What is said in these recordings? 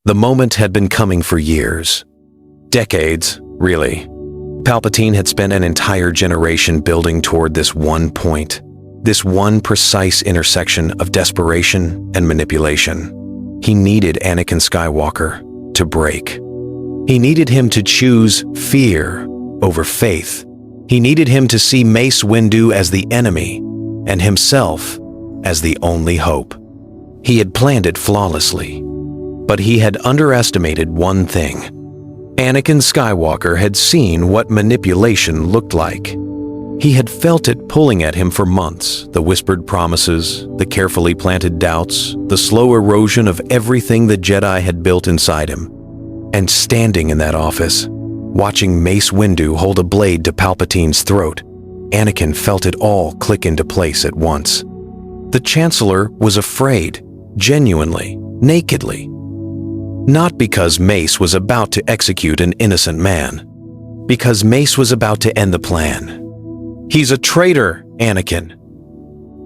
The moment had been coming for years. Decades, really. Palpatine had spent an entire generation building toward this one point, this one precise intersection of desperation and manipulation. He needed Anakin Skywalker to break. He needed him to choose fear over faith. He needed him to see Mace Windu as the enemy and himself as the only hope. He had planned it flawlessly, but he had underestimated one thing. Anakin Skywalker had seen what manipulation looked like. He had felt it pulling at him for months, the whispered promises, the carefully planted doubts, the slow erosion of everything the Jedi had built inside him. And standing in that office, watching Mace Windu hold a blade to Palpatine's throat, Anakin felt it all click into place at once. The Chancellor was afraid, genuinely, nakedly. Not because Mace was about to execute an innocent man, because Mace was about to end the plan. "He's a traitor, Anakin,"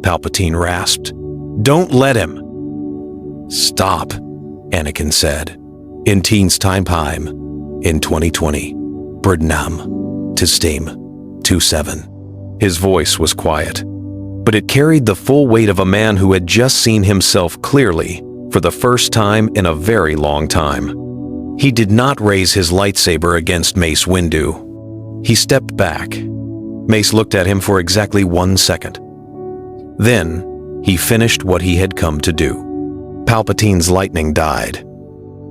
Palpatine rasped. "Don't let him." "Stop," Anakin said. In Teen's Time in 2020, Burdnam, to Steam, 2-7. His voice was quiet, but it carried the full weight of a man who had just seen himself clearly for the first time in a very long time. He did not raise his lightsaber against Mace Windu. He stepped back. Mace looked at him for exactly 1 second. Then, he finished what he had come to do. Palpatine's lightning died.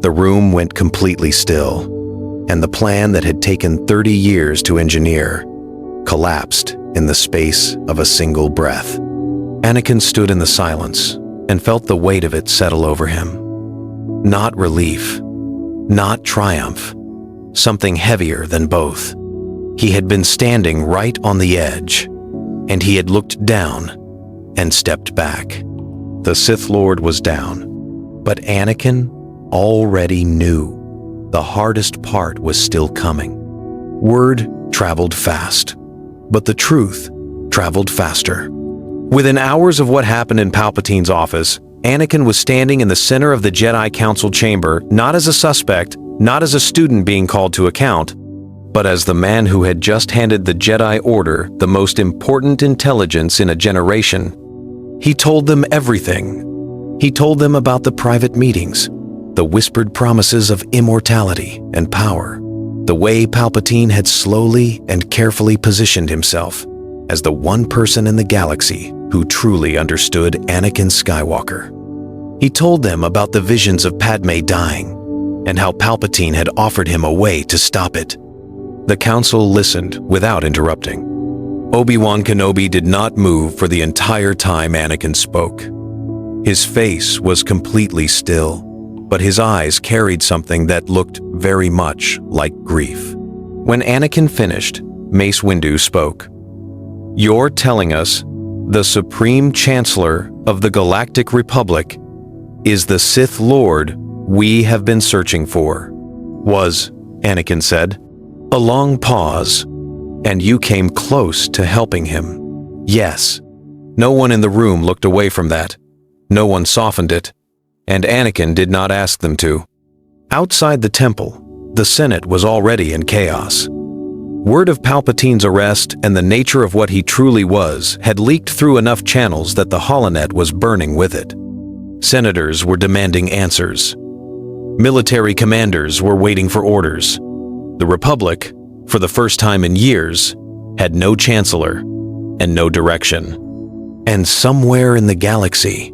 The room went completely still, and the plan that had taken 30 years to engineer collapsed in the space of a single breath. Anakin stood in the silence and felt the weight of it settle over him. Not relief, not triumph, something heavier than both. He had been standing right on the edge, and he had looked down and stepped back. The Sith Lord was down, but Anakin already knew the hardest part was still coming. Word traveled fast, but the truth traveled faster. Within hours of what happened in Palpatine's office, Anakin was standing in the center of the Jedi Council chamber, not as a suspect, not as a student being called to account, but as the man who had just handed the Jedi Order the most important intelligence in a generation. He told them everything. He told them about the private meetings, the whispered promises of immortality and power, the way Palpatine had slowly and carefully positioned himself as the one person in the galaxy who truly understood Anakin Skywalker. He told them about the visions of Padme dying and how Palpatine had offered him a way to stop it. The council listened without interrupting. Obi-Wan Kenobi did not move for the entire time Anakin spoke. His face was completely still, but his eyes carried something that looked very much like grief. When Anakin finished, Mace Windu spoke. "You're telling us the Supreme Chancellor of the Galactic Republic is the Sith Lord we have been searching for." "Was," Anakin said. A long pause, "and you came close to helping him." "Yes." No one in the room looked away from that. No one softened it, and Anakin did not ask them to. Outside the temple, the Senate was already in chaos. Word of Palpatine's arrest and the nature of what he truly was had leaked through enough channels that the holonet was burning with it. Senators were demanding answers. Military commanders were waiting for orders. The Republic, for the first time in years, had no chancellor and no direction. And somewhere in the galaxy,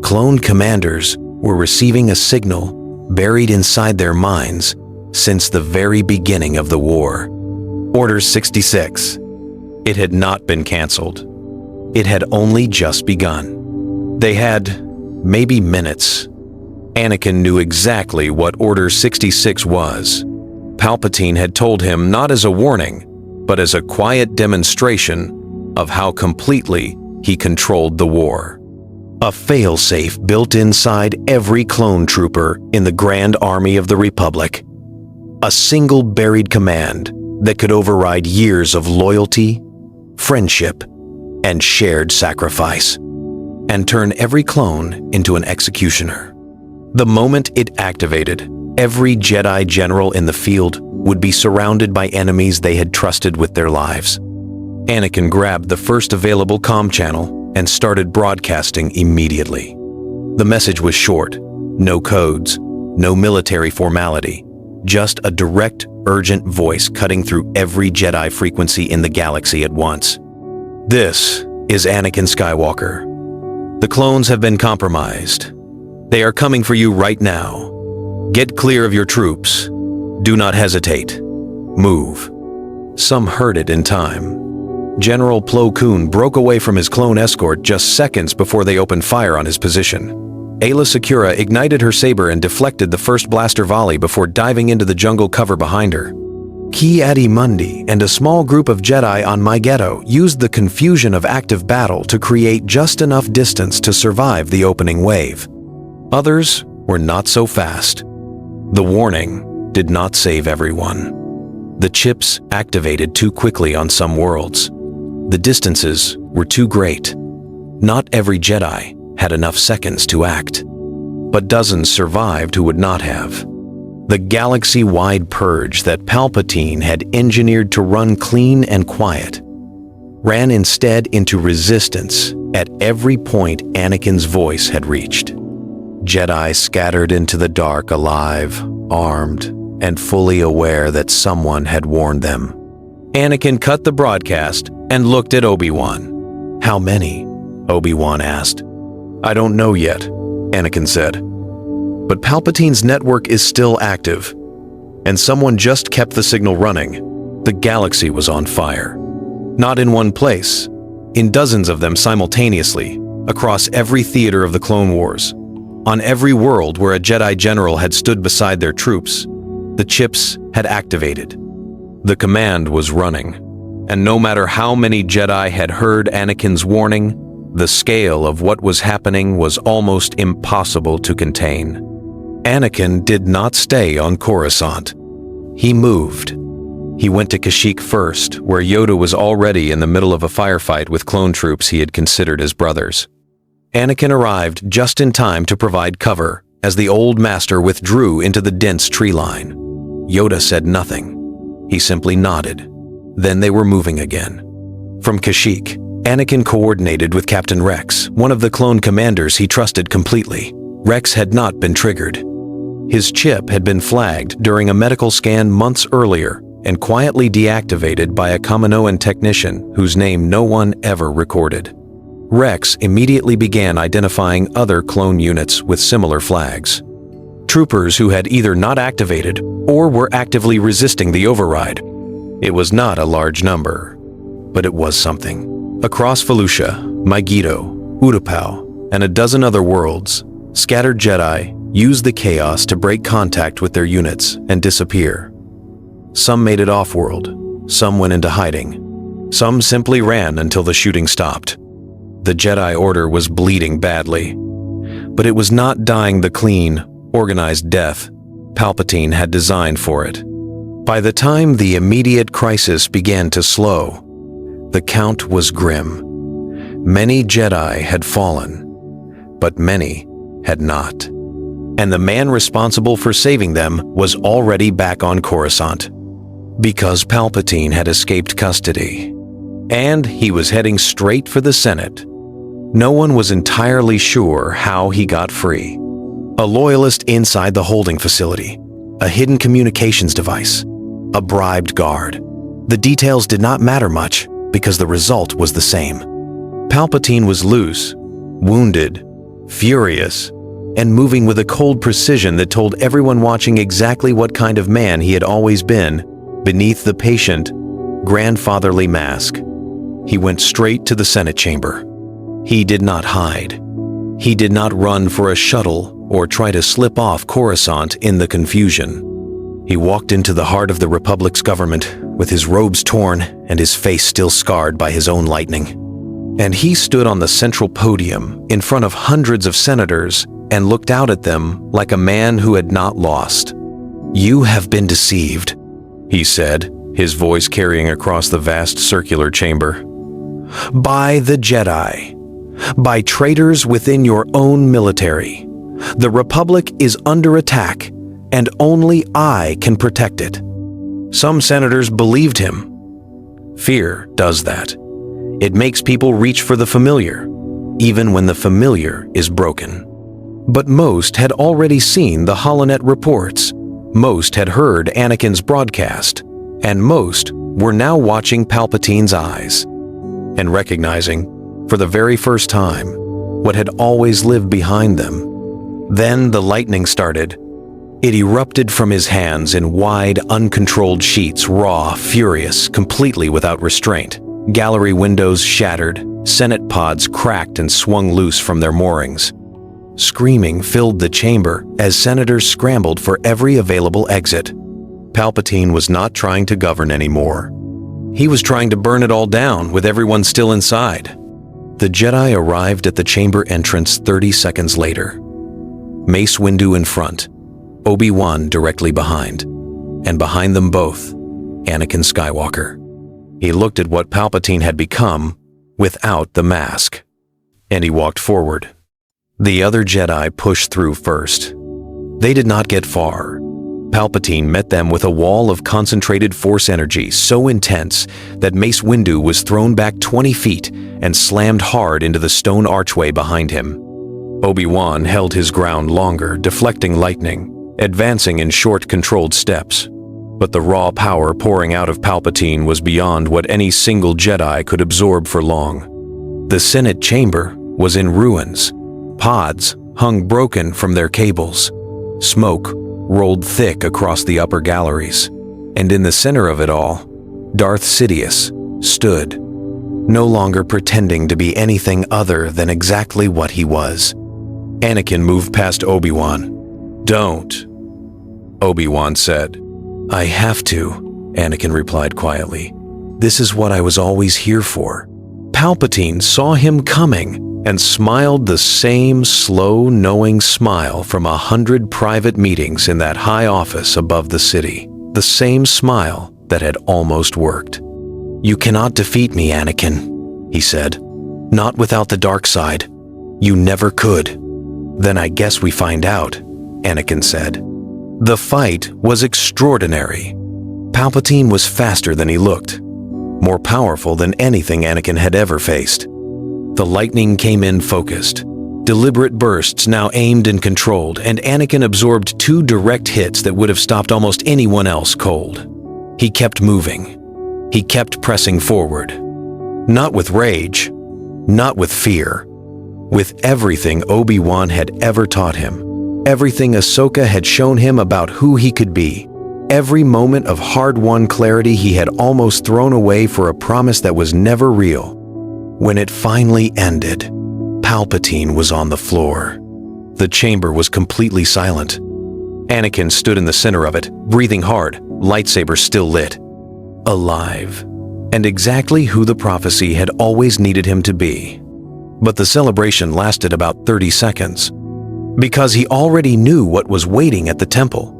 clone commanders were receiving a signal buried inside their minds since the very beginning of the war. Order 66. It had not been canceled. It had only just begun. They had maybe minutes. Anakin knew exactly what Order 66 was. Palpatine had told him not as a warning, but as a quiet demonstration of how completely he controlled the war. A failsafe built inside every clone trooper in the Grand Army of the Republic. A single buried command that could override years of loyalty, friendship, and shared sacrifice, and turn every clone into an executioner. The moment it activated, every Jedi general in the field would be surrounded by enemies they had trusted with their lives. Anakin grabbed the first available comm channel and started broadcasting immediately. The message was short, no codes, no military formality, just a direct, urgent voice cutting through every Jedi frequency in the galaxy at once. This is Anakin Skywalker. The clones have been compromised. They are coming for you right now. Get clear of your troops. Do not hesitate. Move. Some heard it in time. General Plo Koon broke away from his clone escort just seconds before they opened fire on his position. Aayla Secura ignited her saber and deflected the first blaster volley before diving into the jungle cover behind her. Ki-Adi-Mundi and a small group of Jedi on Mygeeto used the confusion of active battle to create just enough distance to survive the opening wave. Others were not so fast. The warning did not save everyone. The chips activated too quickly on some worlds. The distances were too great. Not every Jedi had enough seconds to act, but dozens survived who would not have. The galaxy-wide purge that Palpatine had engineered to run clean and quiet ran instead into resistance at every point Anakin's voice had reached. Jedi scattered into the dark alive, armed, and fully aware that someone had warned them. Anakin cut the broadcast and looked at Obi-Wan. "How many?" Obi-Wan asked. "I don't know yet," Anakin said. "But Palpatine's network is still active, and someone just kept the signal running." The galaxy was on fire. Not in one place, in dozens of them simultaneously, across every theater of the Clone Wars. On every world where a Jedi general had stood beside their troops, the chips had activated. The command was running, and no matter how many Jedi had heard Anakin's warning, the scale of what was happening was almost impossible to contain. Anakin did not stay on Coruscant. He moved. He went to Kashyyyk first, where Yoda was already in the middle of a firefight with clone troops he had considered as brothers. Anakin arrived just in time to provide cover as the old master withdrew into the dense tree line. Yoda said nothing. He simply nodded. Then they were moving again. From Kashyyyk, Anakin coordinated with Captain Rex, one of the clone commanders he trusted completely. Rex had not been triggered. His chip had been flagged during a medical scan months earlier and quietly deactivated by a Kaminoan technician whose name no one ever recorded. Rex immediately began identifying other clone units with similar flags. Troopers who had either not activated or were actively resisting the override. It was not a large number, but it was something. Across Felucia, Mygeeto, Utapau, and a dozen other worlds, scattered Jedi used the chaos to break contact with their units and disappear. Some made it off-world, some went into hiding, some simply ran until the shooting stopped. The Jedi Order was bleeding badly, but it was not dying the clean, organized death Palpatine had designed for it. By the time the immediate crisis began to slow, the count was grim. Many Jedi had fallen, but many had not. And the man responsible for saving them was already back on Coruscant. Because Palpatine had escaped custody, and he was heading straight for the Senate. No one was entirely sure how he got free. A loyalist inside the holding facility, a hidden communications device, a bribed guard. The details did not matter much because the result was the same. Palpatine was loose, wounded, furious, and moving with a cold precision that told everyone watching exactly what kind of man he had always been beneath the patient, grandfatherly mask. He went straight to the Senate chamber. He did not hide. He did not run for a shuttle or try to slip off Coruscant in the confusion. He walked into the heart of the Republic's government with his robes torn and his face still scarred by his own lightning. And he stood on the central podium in front of hundreds of senators and looked out at them like a man who had not lost. "You have been deceived," he said, his voice carrying across the vast circular chamber. "By the Jedi. By traitors within your own military. The Republic is under attack, and only I can protect it. Some senators believed him. Fear does that. It makes people reach for the familiar, even when the familiar is broken. But most had already seen the HoloNet reports. Most had heard Anakin's broadcast, and most were now watching Palpatine's eyes and recognizing, for the very first time, what had always lived behind them. Then the lightning started. It erupted from his hands in wide, uncontrolled sheets, raw, furious, completely without restraint. Gallery windows shattered, Senate pods cracked and swung loose from their moorings. Screaming filled the chamber as senators scrambled for every available exit. Palpatine was not trying to govern anymore. He was trying to burn it all down with everyone still inside. The Jedi arrived at the chamber entrance 30 seconds later. Mace Windu in front, Obi-Wan directly behind, and behind them both, Anakin Skywalker. He looked at what Palpatine had become without the mask, and he walked forward. The other Jedi pushed through first. They did not get far. Palpatine met them with a wall of concentrated force energy so intense that Mace Windu was thrown back 20 feet and slammed hard into the stone archway behind him. Obi-Wan held his ground longer, deflecting lightning, advancing in short, controlled steps. But the raw power pouring out of Palpatine was beyond what any single Jedi could absorb for long. The Senate chamber was in ruins. Pods hung broken from their cables. Smoke rolled thick across the upper galleries. And in the center of it all, Darth Sidious stood, no longer pretending to be anything other than exactly what he was. Anakin moved past Obi-Wan. "Don't," Obi-Wan said. "I have to," Anakin replied quietly. "This is what I was always here for." Palpatine saw him coming and smiled the same slow, knowing smile from 100 private meetings in that high office above the city. The same smile that had almost worked. "You cannot defeat me, Anakin," he said. "Not without the dark side. You never could." "Then I guess we find out," Anakin said. The fight was extraordinary. Palpatine was faster than he looked, more powerful than anything Anakin had ever faced. The lightning came in focused, deliberate bursts now aimed and controlled, and Anakin absorbed 2 direct hits that would have stopped almost anyone else cold. He kept moving. He kept pressing forward. Not with rage, not with fear, with everything Obi-Wan had ever taught him. Everything Ahsoka had shown him about who he could be. Every moment of hard-won clarity he had almost thrown away for a promise that was never real. When it finally ended, Palpatine was on the floor. The chamber was completely silent. Anakin stood in the center of it, breathing hard, lightsaber still lit. Alive, and exactly who the prophecy had always needed him to be. But the celebration lasted about 30 seconds. Because he already knew what was waiting at the temple.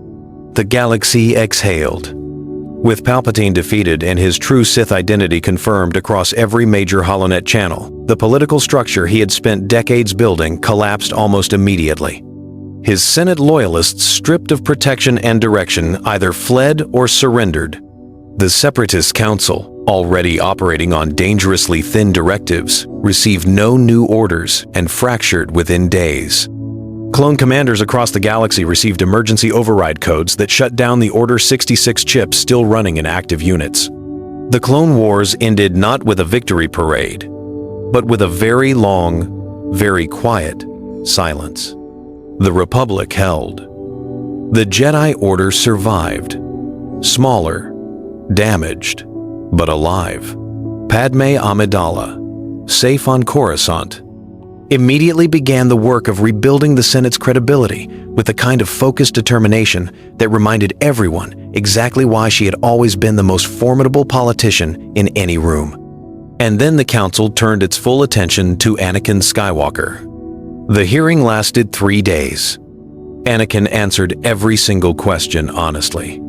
The galaxy exhaled. With Palpatine defeated and his true Sith identity confirmed across every major HoloNet channel, the political structure he had spent decades building collapsed almost immediately. His Senate loyalists, stripped of protection and direction, either fled or surrendered. The Separatist Council, already operating on dangerously thin directives, received no new orders and fractured within days. Clone commanders across the galaxy received emergency override codes that shut down the Order 66 chips still running in active units. The Clone Wars ended not with a victory parade, but with a very long, very quiet silence. The Republic held. The Jedi Order survived. Smaller, damaged, but alive. Padme Amidala, safe on Coruscant, immediately began the work of rebuilding the Senate's credibility with a kind of focused determination that reminded everyone exactly why she had always been the most formidable politician in any room. And then the council turned its full attention to Anakin Skywalker. The hearing lasted 3 days. Anakin answered every single question honestly.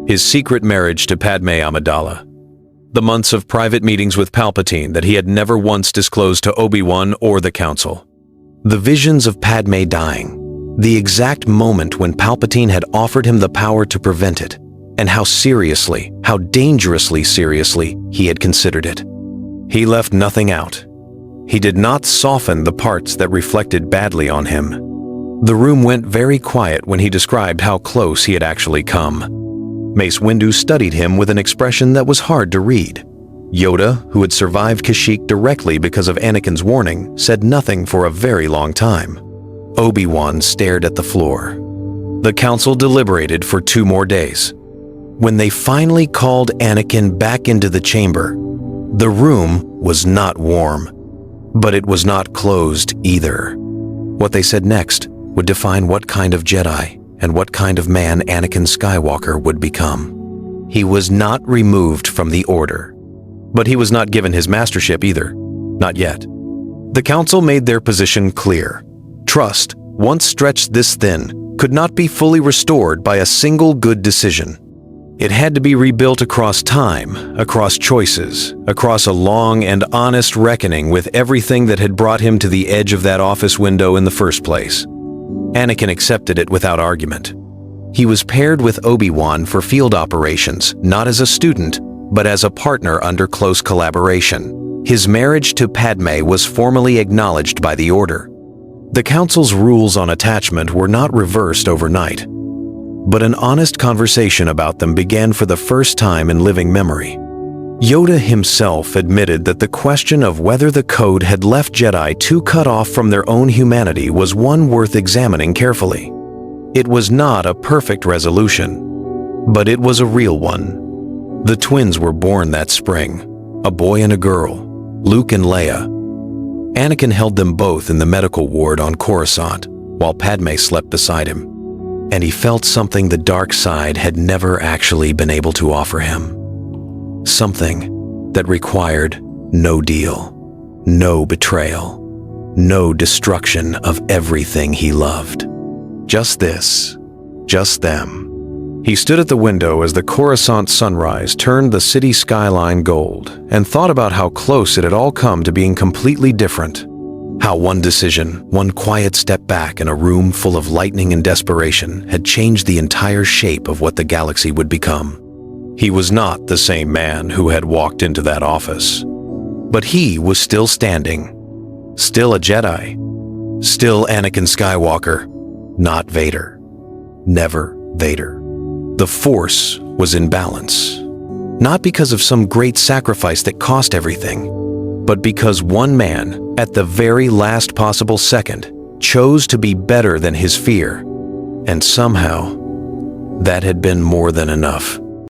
His secret marriage to Padme Amidala, the months of private meetings with Palpatine that he had never once disclosed to Obi-Wan or the Council, the visions of Padme dying, The exact moment when Palpatine had offered him the power to prevent it, and how seriously, how dangerously seriously, he had considered it. He left nothing out. He did not soften the parts that reflected badly on him. The room went very quiet when he described how close he had actually come. Mace Windu studied him with an expression that was hard to read. Yoda, who had survived Kashyyyk directly because of Anakin's warning, said nothing for a very long time. Obi-Wan stared at the floor. The council deliberated for 2 more days. When they finally called Anakin back into the chamber, the room was not warm, but it was not closed either. What they said next would define what kind of Jedi and what kind of man Anakin Skywalker would become. He was not removed from the Order, but he was not given his mastership either. Not yet. The council made their position clear. Trust, once stretched this thin, could not be fully restored by a single good decision. It had to be rebuilt across time, across choices, across a long and honest reckoning with everything that had brought him to the edge of that office window in the first place. Anakin accepted it without argument. He was paired with Obi-Wan for field operations, not as a student, but as a partner under close collaboration. His marriage to Padme was formally acknowledged by the Order. The Council's rules on attachment were not reversed overnight, but an honest conversation about them began for the first time in living memory. Yoda himself admitted that the question of whether the code had left Jedi too cut off from their own humanity was one worth examining carefully. It was not a perfect resolution, but it was a real one. The twins were born that spring, a boy and a girl, Luke and Leia. Anakin held them both in the medical ward on Coruscant, while Padme slept beside him, and he felt something the dark side had never actually been able to offer him. Something that required no deal, no betrayal, no destruction of everything he loved. Just this, just them. He stood at the window as the Coruscant sunrise turned the city skyline gold and thought about how close it had all come to being completely different. How one decision, one quiet step back in a room full of lightning and desperation had changed the entire shape of what the galaxy would become. He was not the same man who had walked into that office, but he was still standing, still a Jedi, still Anakin Skywalker, not Vader, never Vader. The Force was in balance, not because of some great sacrifice that cost everything, but because one man, at the very last possible second, chose to be better than his fear, and somehow, that had been more than enough.